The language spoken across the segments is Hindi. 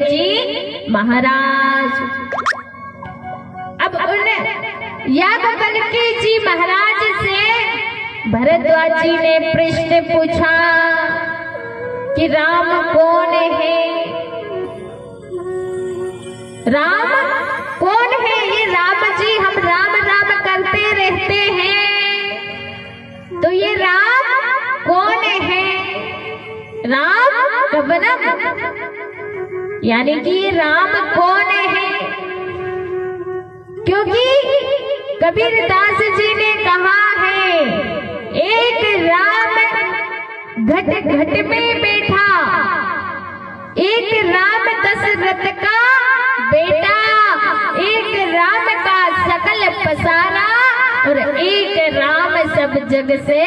जी महाराज। अब उन याज्ञवल्क्य जी महाराज से भरद्वाज जी ने प्रश्न पूछा कि राम कौन है? राम कौन है? ये राम जी, हम राम राम करते रहते हैं, तो ये राम कौन है? राम कबनम, यानी कि ये राम कौन है? क्योंकि कबीरदास जी ने कहा है, एक राम घट घट में बैठा, एक राम दशरथ का बेटा, एक राम का सकल पसारा, और एक राम सब जग से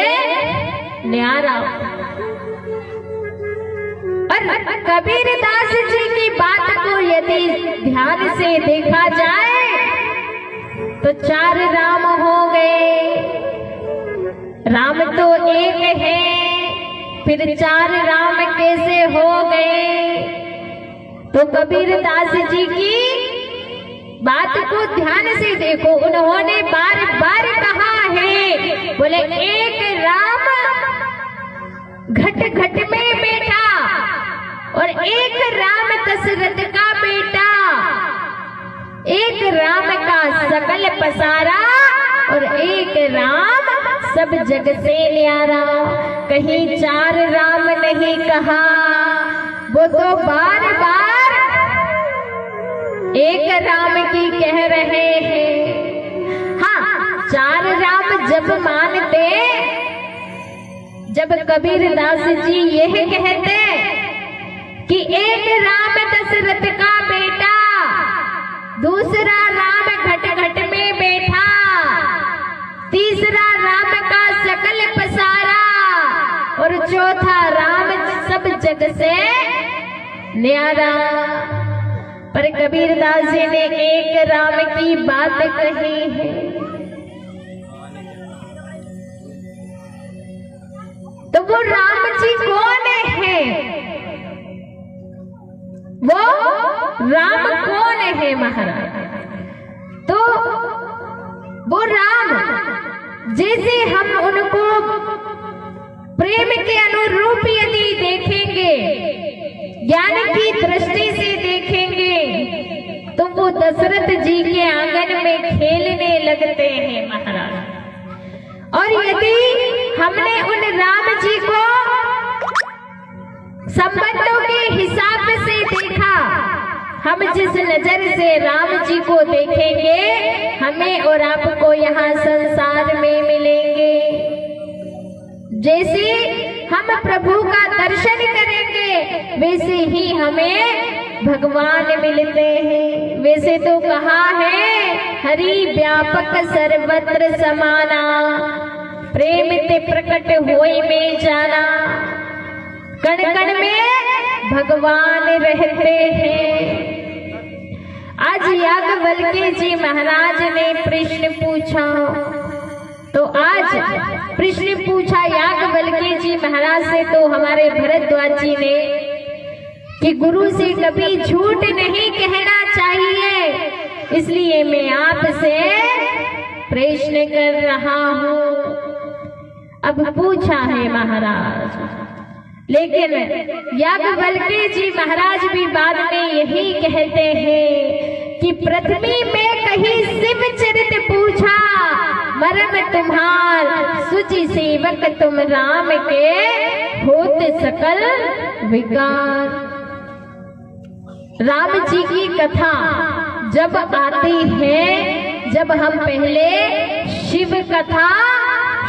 न्यारा। और कबीरदास जी की बात को यदि ध्यान से देखा जाए तो 4 राम हो गए। राम तो एक है, फिर 4 राम कैसे हो गए? तो कबीरदास जी की बात को ध्यान से देखो, उन्होंने बार बार कहा है, बोले एक राम घट घट में बैठा, और एक राम दशरथ का बेटा, एक राम का सकल पसारा, और एक राम सब जग से न्यारा। कहीं 4 राम नहीं कहा, वो तो बार बार एक राम की कह रहे हैं। हाँ, 4 राम जब मानते, जब कबीरदास जी यह कहते कि एक राम दशरथ का बेटा, दूसरा राम घट घट में बैठा, तीसरा राम का सकल पसारा, और चौथा राम सब जग से न्यारा। पर कबीरदास जी ने एक राम की बात कही है। तो वो राम जी कौन है? वो राम कौन है महाराज? तो वो राम, जैसे हम उनको प्रेम के अनुरूप यदि देखेंगे, ज्ञान की दृष्टि से देखेंगे, तो वो दशरथ जी के आंगन में खेलने लगते हैं महाराज। और यदि हमने उन राम जी को संबंधों के हिसाब से देखा, हम जिस नजर से राम जी को देखेंगे, हमें और आपको यहाँ संसार में मिलेंगे। जैसे हम प्रभु का दर्शन करेंगे, वैसे ही हमें भगवान मिलते हैं। वैसे तो कहा है, हरि व्यापक सर्वत्र समाना, प्रेम ते प्रकट होई में जाना। कण कण में भगवान रहते हैं। आज याज्ञवल्क्य जी महाराज ने प्रश्न पूछा, तो आज प्रश्न पूछा याज्ञवल्क्य जी महाराज से, तो हमारे भरद्वाज जी ने कि गुरु से कभी झूठ नहीं कहना चाहिए, इसलिए मैं आपसे प्रश्न कर रहा हूँ। अब पूछा है महाराज, लेकिन याज्ञवल्क्य जी महाराज भी बाद में यही कहते हैं कि पृथ्वी में कहीं शिव चरित पूछा, मरम तुम्हार सुचि सेवक तुम राम के, होत सकल विकार। राम जी की कथा जब आती है, जब हम पहले शिव कथा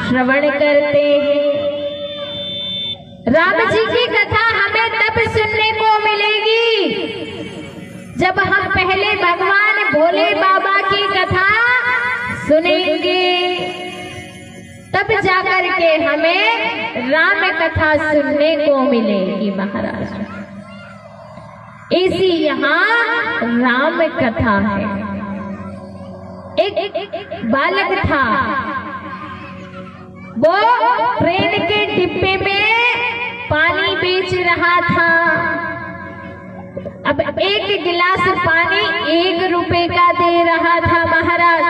श्रवण करते हैं, राम जी की कथा हमें तब सुनने को मिलेगी जब हम पहले भगवान भोले बाबा की कथा सुनेंगे, तब जाकर के हमें राम कथा सुनने को मिलेगी महाराज। ऐसी यहाँ राम कथा है। एक बालक था, वो ट्रेन के डिब्बे में पानी बेच रहा था। अब एक एक गिलास पानी 1 रुपए का दे रहा था महाराज।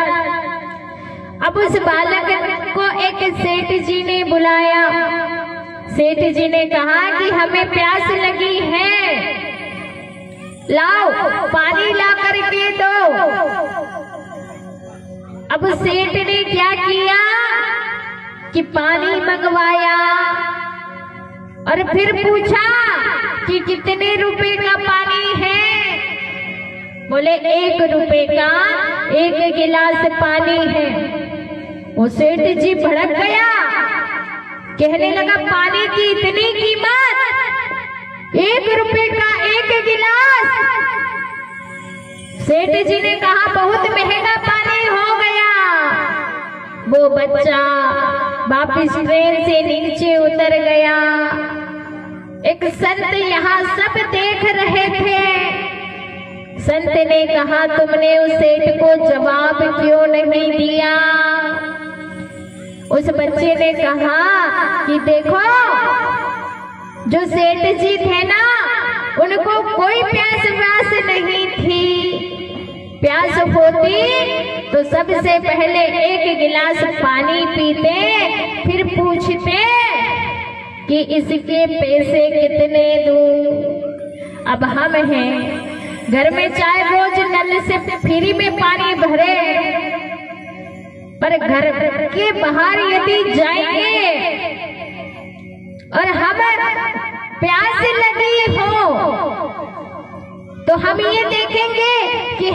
अब उस बालक को एक सेठ जी ने बुलाया। सेठ जी ने कहा कि हमें प्यास लगी है, लाओ पानी ला करके दो। अब सेठ ने क्या किया कि पानी मंगवाया और फिर पूछा कि कितने रुपए का पानी है। बोले 1 रुपए का 1 गिलास पानी है। वो सेठ जी भड़क गया, कहने लगा पानी की इतनी कीमत, 1 रुपए का 1 गिलास। सेठ जी ने कहा बहुत महंगा पानी हो गया। वो बच्चा वापिस ट्रेन से नीचे उतर गया। एक संत यहाँ सब देख रहे थे। संत ने कहा तुमने उस सेठ को जवाब क्यों नहीं दिया। उस बच्चे ने कहा कि देखो, जो सेठ जी थे ना, उनको कोई प्यास व्यास नहीं थी। प्यास होती तो सबसे पहले 1 गिलास पानी पीते, फिर पूछते कि इसके पैसे कितने दूं। अब हम हैं घर में चाहे रोज नल से फ्री में पानी भरे, पर घर के बाहर यदि जाएंगे और हम प्यास लगी हो तो हम ये देखेंगे कि